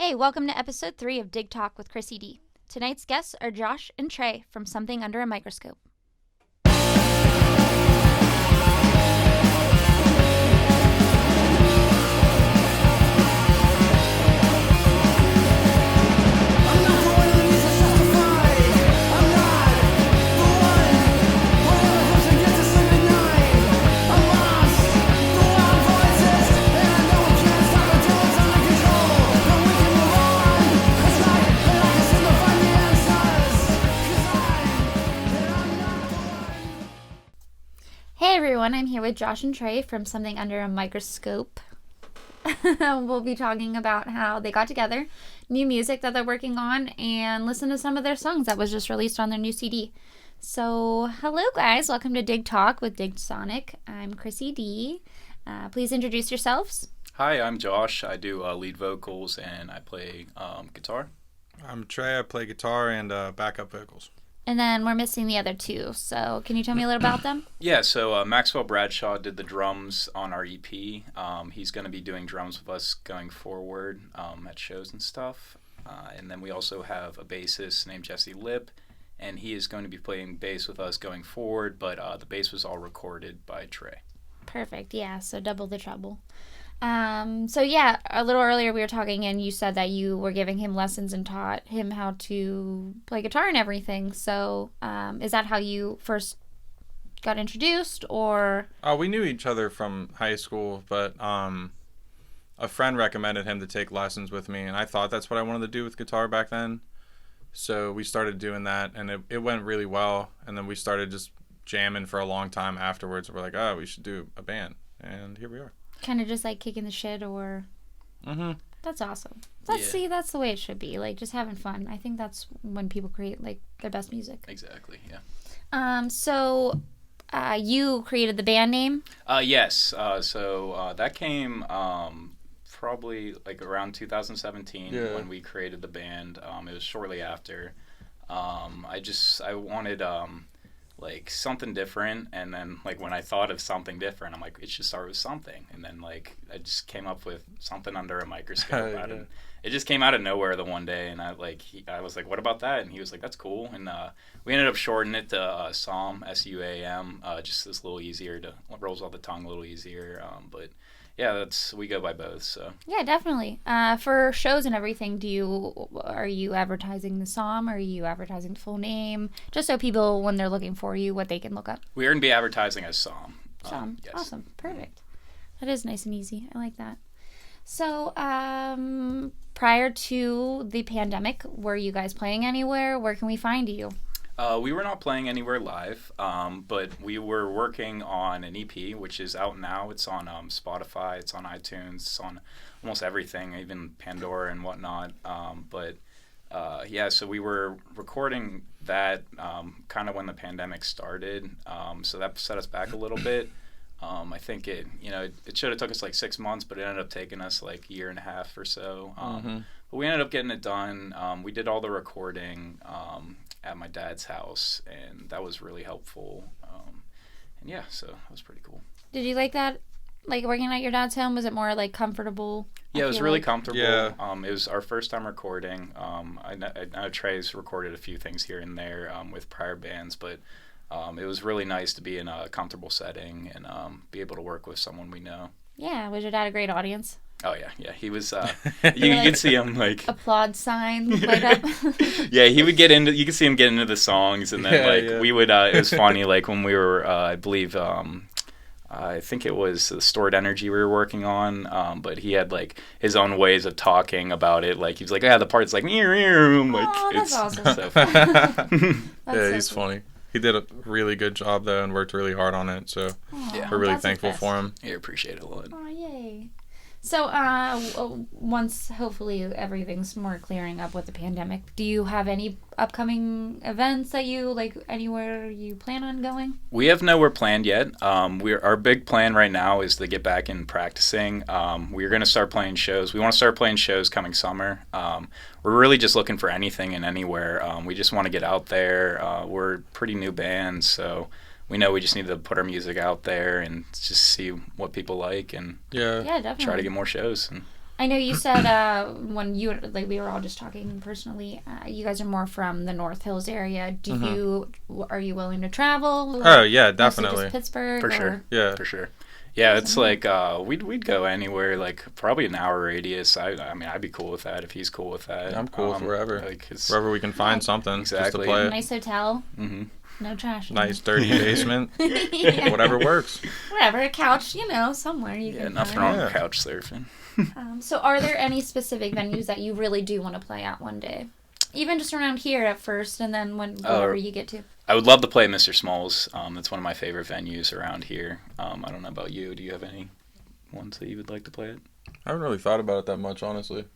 Hey, welcome to episode 3 of Dig Talk with Krissy D. Tonight's guests are Josh and Trey from Something Under a Microscope. Hey everyone, I'm here with Josh and Trey from Something Under a Microscope. We'll be talking about how they got together, new music that they're working on, and listen to some of their songs that was just released on their new CD. So, hello guys, welcome to Dig Talk with Dig Sonic. I'm Krissy D. Please introduce yourselves. Hi, I'm Josh. I do lead vocals and I play guitar. I'm Trey. I play guitar and backup vocals. And then we're missing the other two, so can you tell me a little about them? Yeah, so Maxwell Bradshaw did the drums on our EP. He's going to be doing drums with us going forward at shows and stuff. And then we also have a bassist named Jesse Lip, and he is going to be playing bass with us going forward, but the bass was all recorded by Trey. Perfect, yeah, so double the trouble. So yeah, a little earlier we were talking and you said that you were giving him lessons and taught him how to play guitar and everything. So, is that how you first got introduced or? We knew each other from high school, but a friend recommended him to take lessons with me, and I thought that's what I wanted to do with guitar back then. So we started doing that, and it went really well, and then we started just jamming for a long time afterwards. We're like, oh, we should do a band, and here we are. Kind of just like kicking the shit or... Mm-hmm. That's awesome. See, that's the way it should be. Like, just having fun. I think that's when people create, like, their best music. Exactly, yeah. So, you created the band name? Yes. So that came probably like around 2017 when we created the band. It was shortly after. I wanted... like something different, and then like when I thought of something different, I'm like, it should start with something, and then like I just came up with Something Under a Microscope. It just came out of nowhere the one day, and I was like, what about that? And he was like, that's cool, and we ended up shortening it to SUAM, SUAM, just this little easier to rolls off the tongue a little easier, but yeah, we go by both. So yeah, definitely. For shows and everything, are you advertising the SUAM, or are you advertising the full name, just so people, when they're looking for you, what they can look up? We're gonna be advertising as SUAM. SUAM, yes. Awesome, perfect. That is nice and easy. I like that. So, prior to the pandemic, were you guys playing anywhere? Where can we find you? We were not playing anywhere live, but we were working on an EP, which is out now. It's on Spotify, it's on iTunes, it's on almost everything, even Pandora and whatnot. So we were recording that kind of when the pandemic started, so that set us back a little bit. I think it should have took us like 6 months, but it ended up taking us like a year and a half or so. But we ended up getting it done. We did all the recording at my dad's house, and that was really helpful. So that was pretty cool. Did you like that? Like working at your dad's home, was it more like comfortable? Yeah, it was really comfortable. Yeah. It was our first time recording. I know Trey's recorded a few things here and there with prior bands, but it was really nice to be in a comfortable setting and be able to work with someone we know. Yeah, was your dad a great audience? Oh yeah. He was. You could see him like applaud sign light up. Yeah, he would get into. You could see him get into the songs, and then we would. It was funny, like when we were. I believe. I think it was the Stored Energy we were working on, but he had like his own ways of talking about it. Like he was like, "Yeah, the part's like, that's awesome." So he's funny. He did a really good job though, and worked really hard on it. So we're really thankful for him. Yeah, appreciate it a lot. Oh, yay. So, once hopefully everything's more clearing up with the pandemic, do you have any upcoming events that you, like, anywhere you plan on going? We have nowhere planned yet. Our big plan right now is to get back in practicing. We're going to start playing shows. We want to start playing shows coming summer. We're really just looking for anything and anywhere. We just want to get out there. We're a pretty new band, so we know we just need to put our music out there and just see what people like and definitely try to get more shows. I know you said when you like we were all just talking personally, you guys are more from the North Hills area. Are you willing to travel? Oh yeah, definitely. Just Pittsburgh, For sure. Yeah, for sure. Yeah, it's like we'd go anywhere, like probably an hour radius. I mean, I'd be cool with that if he's cool with that. I'm cool with wherever. Like wherever we can find something just to Exactly. play it. Nice hotel. Mm-hmm. No trash. Nice dirty basement. Yeah. Whatever works. Whatever, a couch, somewhere you Yeah, can nothing find. wrong with couch surfing. So are there any specific venues that you really do want to play at one day? Even just around here at first, and then wherever you get to. I would love to play Mr. Smalls. It's one of my favorite venues around here. I don't know about you. Do you have any ones that you would like to play at? I haven't really thought about it that much, honestly.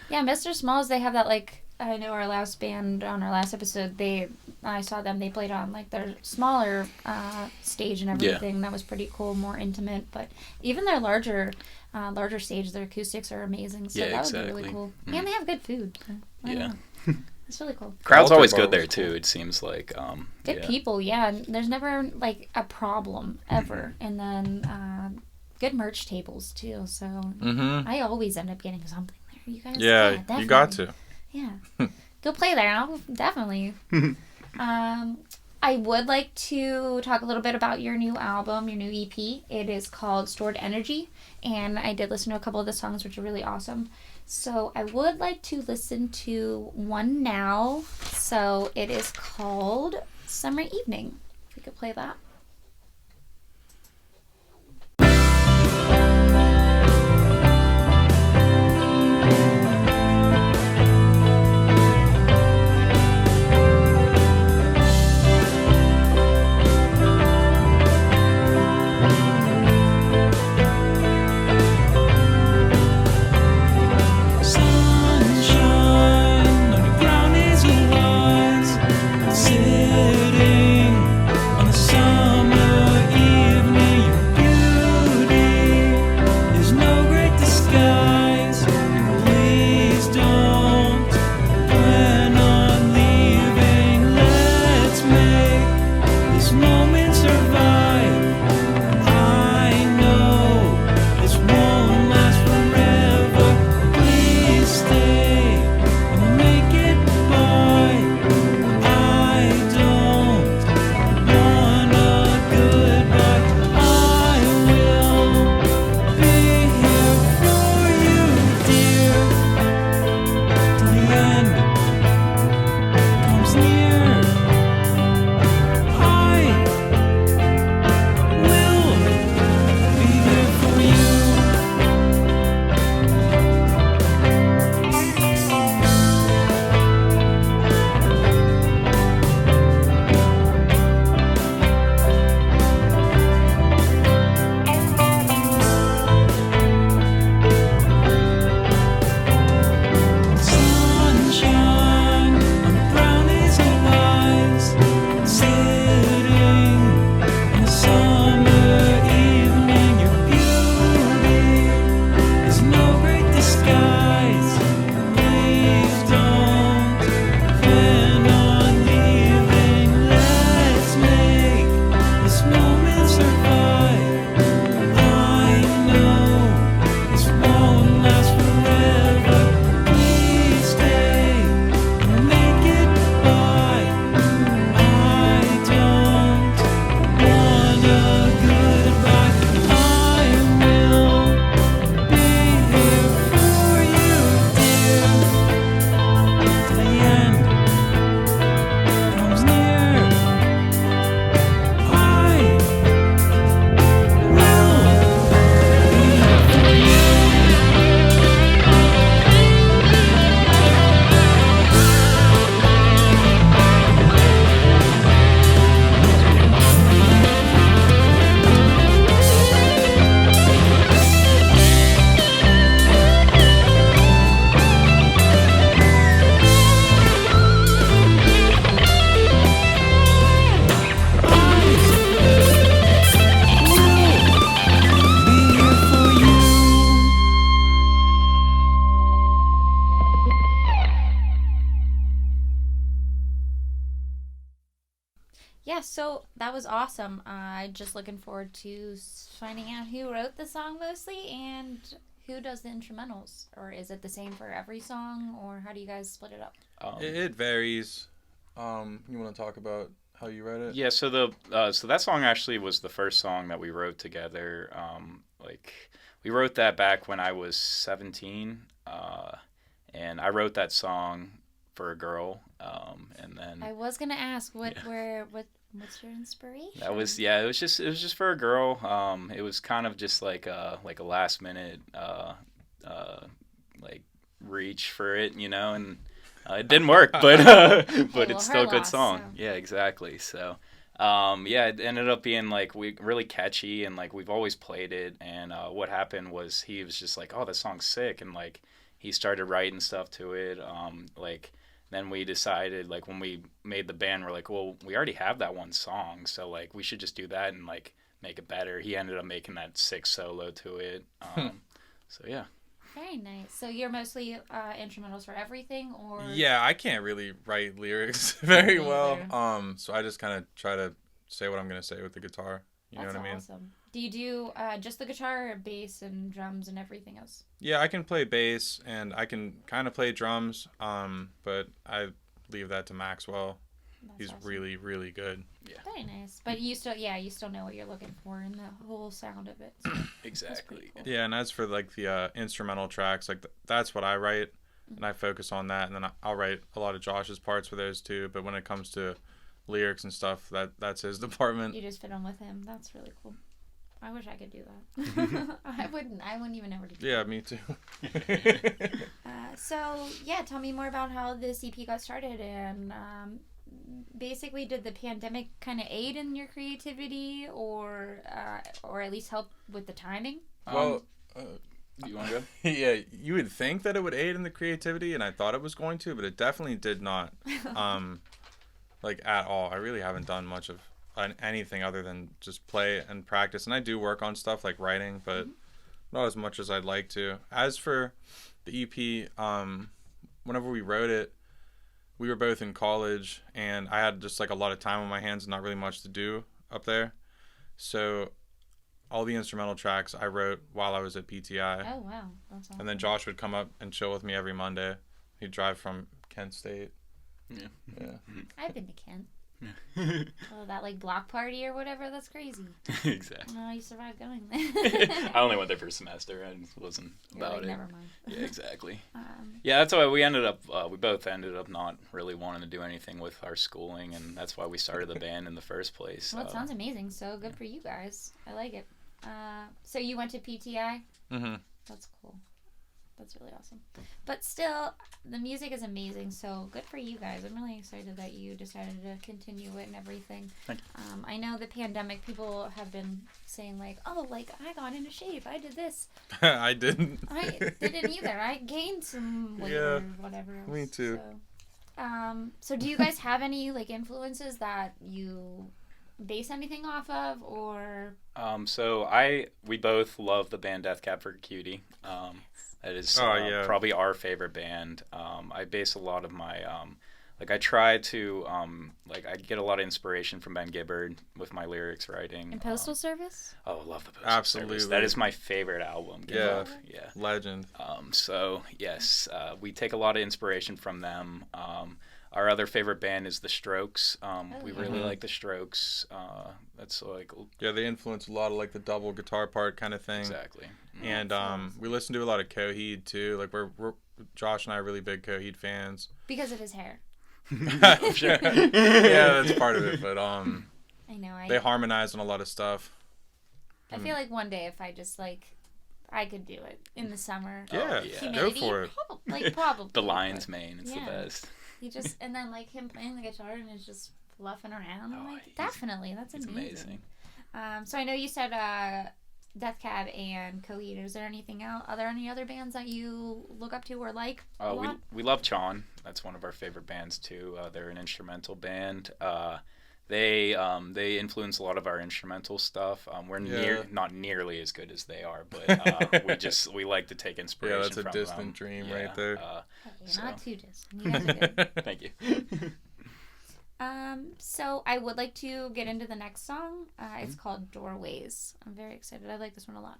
Yeah, Mr. Smalls, they have that, like, I know our last band on our last episode, I saw them, they played on, like, their smaller stage and everything. Yeah. That was pretty cool, more intimate, but even their larger stage, their acoustics are amazing, so that would be really cool. Mm. And they have good food. So yeah. It's really cool. Crowd's always good there, too, it seems like. Good people, yeah. And there's never, like, a problem, ever. And then good merch tables, too, so I always end up getting something there. You guys, yeah, you got to. Yeah. Go play there. I'll definitely. I would like to talk a little bit about your new album, your new EP. It is called Stored Energy, and I did listen to a couple of the songs, which are really awesome. So I would like to listen to one now. So it is called Summer Evening. If we could play that. Yeah, so that was awesome. Just looking forward to finding out who wrote the song mostly and who does the instrumentals, or is it the same for every song, or how do you guys split it up? It varies. You want to talk about how you wrote it? Yeah, so so that song actually was the first song that we wrote together. We wrote that back when I was 17, and I wrote that song for a girl, and then I was gonna ask what's your inspiration? it was just for a girl. It was kind of just like a last minute like reach for it, and it didn't work, but it's still a good song. So. Yeah, exactly. So it ended up being like really catchy, and like we've always played it. And what happened was he was just like, "Oh, that song's sick," and like he started writing stuff to it. Then we decided, like, when we made the band, we're like, well, we already have that one song, so like we should just do that and like make it better. He ended up making that sick solo to it. So yeah. Very nice. So you're mostly instrumentals for everything, or? Yeah, I can't really write lyrics very well. So I just kind of try to say what I'm gonna say with the guitar. You know what I mean? Awesome. Do you do just the guitar, or bass, and drums, and everything else? Yeah, I can play bass, and I can kind of play drums. But I leave that to Maxwell. He's awesome. Really, really good. Yeah. Very nice. But you still know what you're looking for in the whole sound of it. So Exactly. Cool. Yeah, and as for like the instrumental tracks, like that's what I write, and I focus on that, and then I'll write a lot of Josh's parts for those too. But when it comes to lyrics and stuff, that's his department. You just fit in with him. That's really cool. I wish I could do that. I wouldn't even know where to do that. Yeah, me too. So tell me more about how this EP got started, and basically, did the pandemic kind of aid in your creativity, or at least help with the timing? Well, do you want to go? Yeah, you would think that it would aid in the creativity, and I thought it was going to, but it definitely did not. Like at all. I really haven't done much of anything other than just play and practice, and I do work on stuff like writing, but not as much as I'd like to. As for the EP, whenever we wrote it, we were both in college, and I had just like a lot of time on my hands and not really much to do up there, so all the instrumental tracks I wrote while I was at PTI. Oh wow, that's awesome. And then Josh would come up and chill with me every Monday. He'd drive from Kent State. Yeah. I've been to Kent. Oh, that like block party or whatever. That's crazy. Exactly. No, you survived going there. I only went there for a semester. I wasn't about like, it. Never mind. Yeah, exactly. Yeah, that's why we both ended up not really wanting to do anything with our schooling, and that's why we started the band in the first place. Well, it sounds amazing. So good for you guys. I like it. So you went to PTI? Mm-hmm. That's cool. That's really awesome. But still, the music is amazing, so good for you guys. I'm really excited that you decided to continue it and everything. Thank you. I know the pandemic, people have been saying like, oh, like I got into shape, I did this. I didn't. I didn't either. I gained some weight or whatever else. Me too. So do you guys have any like influences that you base anything off of, or? We both love the band Death Cab for Cutie. That is probably our favorite band. I base a lot of my I try to I get a lot of inspiration from Ben Gibbard with my lyrics writing. And Postal Service? Oh, love the Postal Absolutely. Service. That is my favorite album. Yeah. Yeah. Legend. So yes, we take a lot of inspiration from them. Our other favorite band is The Strokes. We really like The Strokes. That's like... Yeah, they influence a lot of like the double guitar part kind of thing. Exactly. And we listen to a lot of Coheed too. Like we're Josh and I are really big Coheed fans. Because of his hair. Sure. Yeah, that's part of it. But I know. they harmonize on a lot of stuff. I feel like one day if I just I could do it in the summer. Yeah, Humidity, go for it. Probably. The lion's mane. It's the best. He just, and then him playing the guitar and is just fluffing around. Oh, definitely, that's amazing. So I know you said Death Cab and Coheed. Is there anything else? Are there any other bands that you look up to or like? We love Chon. That's one of our favorite bands too. They're an instrumental band. They influence a lot of our instrumental stuff. We're not nearly as good as they are, but we like to take inspiration from them. Yeah, that's a distant dream right there. You're not too distant. You guys are good. Thank you. So I would like to get into the next song. It's called Doorways. I'm very excited. I like this one a lot.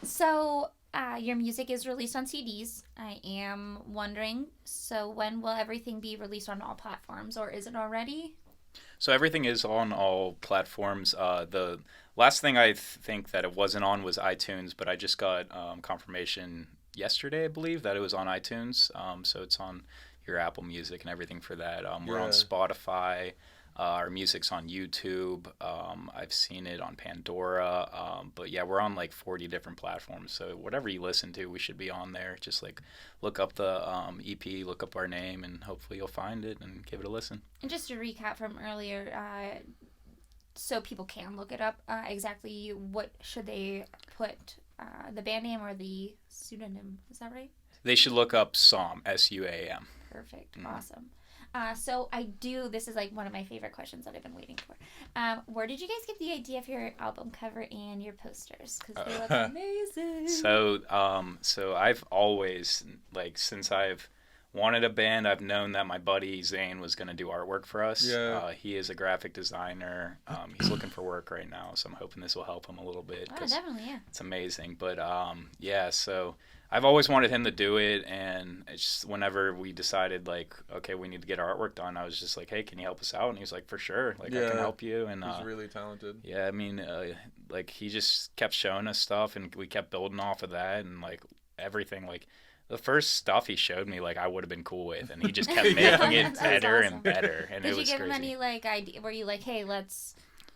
So, your music is released on CDs. I am wondering, so when will everything be released on all platforms, or is it already? So everything is on all platforms. The last thing I think that it wasn't on was iTunes, but I just got confirmation yesterday, I believe, that it was on iTunes. So it's on your Apple Music and everything for that. We're on Spotify. Our music's on YouTube. I've seen it on Pandora. But yeah, we're on like 40 different platforms. So whatever you listen to, we should be on there. Just like look up the EP, look up our name, and hopefully you'll find it and give it a listen. And just to recap from earlier, so people can look it up, exactly what should they put, the band name or the pseudonym? Is that right? They should look up SUAM, SUAM. Perfect. Awesome. So this is like one of my favorite questions that I've been waiting for. Where did you guys get the idea for your album cover and your posters? Because they look amazing. So I've always, like, since I've wanted a band, I've known that my buddy Zane was going to do artwork for us. Yeah. He is a graphic designer. He's looking for work right now, so I'm hoping this will help him a little bit. Oh, definitely, yeah. It's amazing. But, so I've always wanted him to do it, and it's just whenever we decided, like, okay, we need to get our artwork done, I was just like, hey, can you help us out? And he was like, for sure. Like, I can help you. And he's really talented. Yeah, I mean, like, he just kept showing us stuff, and we kept building off of that, and, like, everything, like, the first stuff he showed me, like, I would have been cool with, and he just kept making it better and better, and it was crazy. Did you give him any, like, idea? Were you like, hey,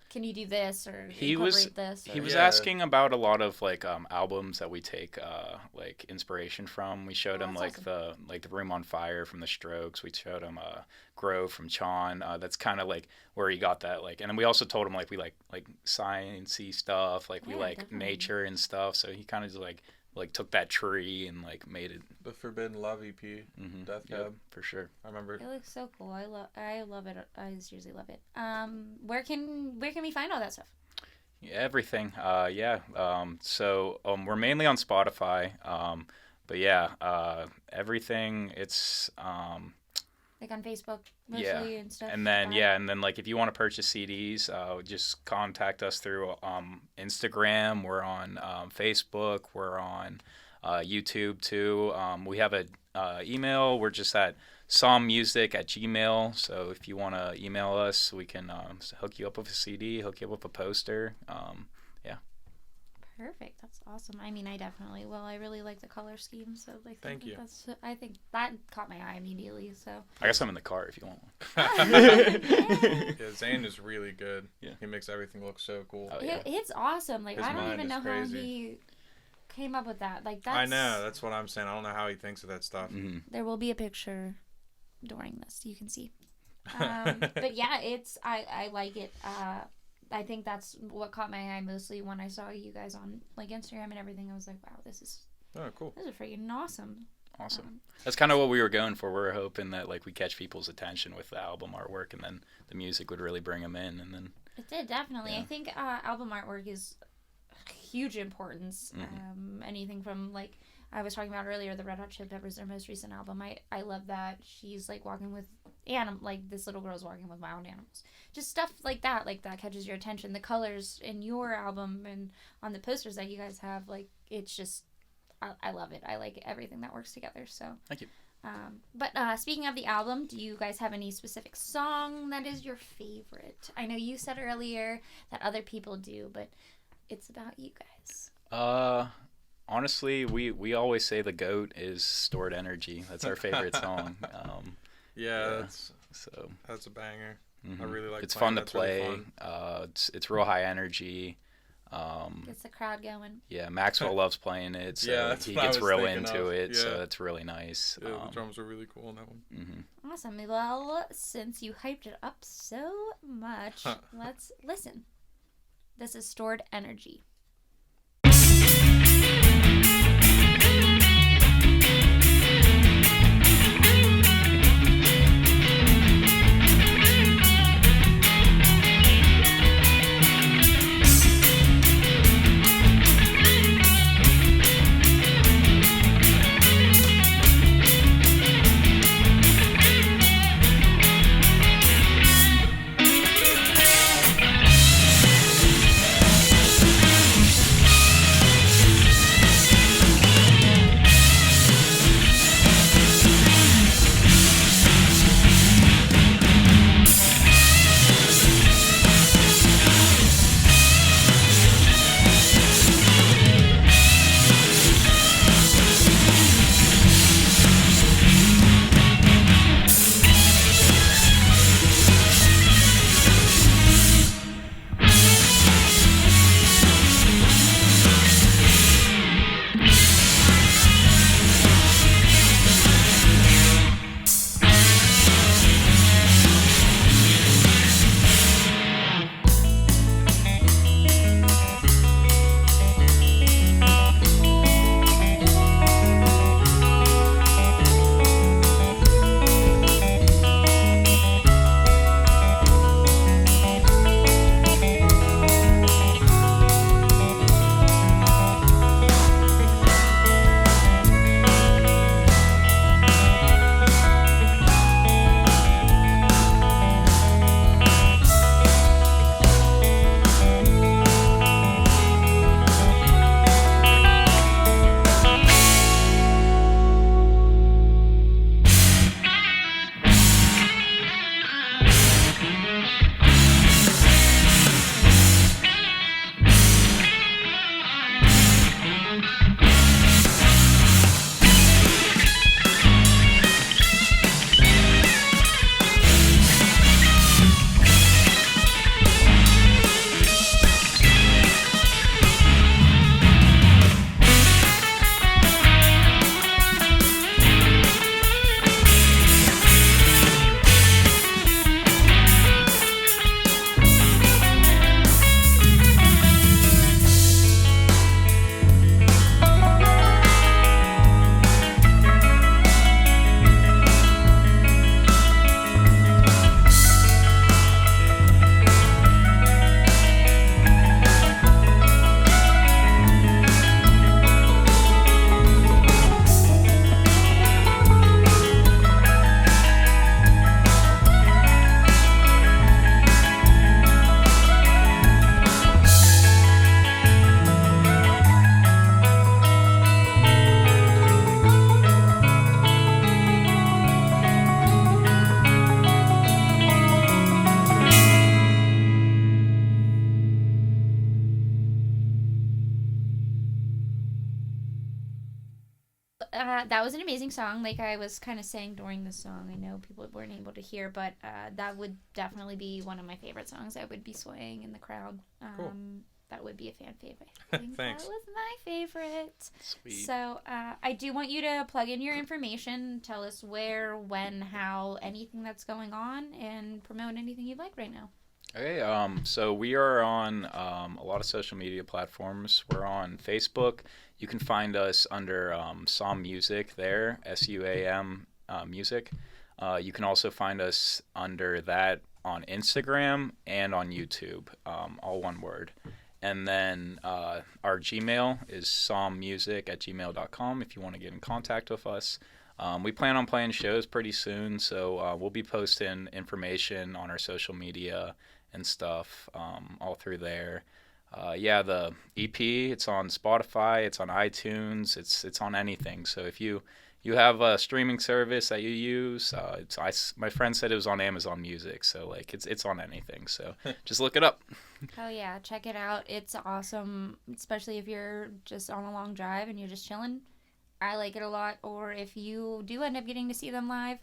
can you do this or he incorporate this? Or... He was asking about a lot of, like, albums that we take, like, inspiration from. We showed him, like, awesome. the Room on Fire from The Strokes. We showed him Grow from Chon. That's kind of, like, where he got that, like, and then we also told him, like, we like science-y stuff, like, we like definitely. Nature and stuff, so he kind of just, like took that tree and like made it the Forbidden Love EP. Death Cab, for sure. I remember it looks so cool. I love it. I seriously love it. Where can we find all that stuff? Yeah, everything. So we're mainly on Spotify, but yeah, everything. It's like on Facebook mostly and stuff. And then like if you want to purchase CDs, just contact us through Instagram. We're on Facebook. We're on YouTube too. We have a email. We're just at songmusic@gmail.com. So if you want to email us, we can hook you up with a CD, hook you up with a poster. Perfect. That's awesome. I mean, I definitely will. I really like the color scheme, so like. Thank you. I think that caught my eye immediately. So. I got some in the car if you want one. Yeah, Zane is really good. Yeah. He makes everything look so cool. Oh, yeah. It's awesome. Like, I don't even know how he came up with that. Like, that's. I know. That's what I'm saying. I don't know how he thinks of that stuff. Mm-hmm. There will be a picture during this. You can see. But yeah, I like it. I think that's what caught my eye mostly when I saw you guys on like Instagram and everything. I was like, wow, this is cool. This is freaking awesome. Awesome. That's kind of what we were going for. We were hoping that like we catch people's attention with the album artwork, and then the music would really bring them in. And then it did definitely. Yeah. I think album artwork is huge importance. Mm-hmm. Anything from like I was talking about earlier, the Red Hot Chili Peppers, their most recent album. I love that she's like walking with like this little girl's walking with wild animals. Just stuff like that catches your attention. The colors in your album and on the posters that you guys have, like it's just I love it. I like everything that works together. So thank you. But speaking of the album, do you guys have any specific song that is your favorite? I know you said earlier that other people do, but it's about you guys. Honestly, we always say the GOAT is Stored Energy. That's our favorite song. That's a banger. Mm-hmm. I really like. It's fun to That's play. really fun. It's real high energy. Gets the crowd going. Yeah, Maxwell loves playing it, so he gets real into it. Yeah. So it's really nice. Yeah, the drums are really cool on that one. Mm-hmm. Awesome. Well, since you hyped it up so much, let's listen. This is Stored Energy. that was an amazing song. Like I was kind of saying during the song, I know people weren't able to hear, but that would definitely be one of my favorite songs. I would be swaying in the crowd. Cool. That would be a fan favorite. I think Thanks. That was my favorite. Sweet. So I do want you to plug in your information, tell us where, when, how, anything that's going on, and promote anything you'd like right now. Okay, so we are on a lot of social media platforms. We're on Facebook. You can find us under SUAM Music there, SUAM Music. You can also find us under that on Instagram and on YouTube, all one word. And then our Gmail is psalmmusic@gmail.com if you want to get in contact with us. We plan on playing shows pretty soon, so we'll be posting information on our social media and stuff all through there. The EP, it's on Spotify, it's on iTunes, it's on anything. So if you have a streaming service that you use, my friend said it was on Amazon Music, so like it's on anything. So just look it up. Oh yeah, check it out. It's awesome, especially if you're just on a long drive and you're just chilling. I like it a lot. Or if you do end up getting to see them live,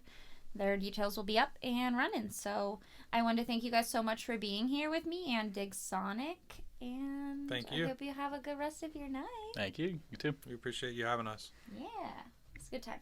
their details will be up and running. So I want to thank you guys so much for being here with me and Dig Sonic. And Thank you. I hope you have a good rest of your night. Thank you. You too. We appreciate you having us. Yeah, it's a good time.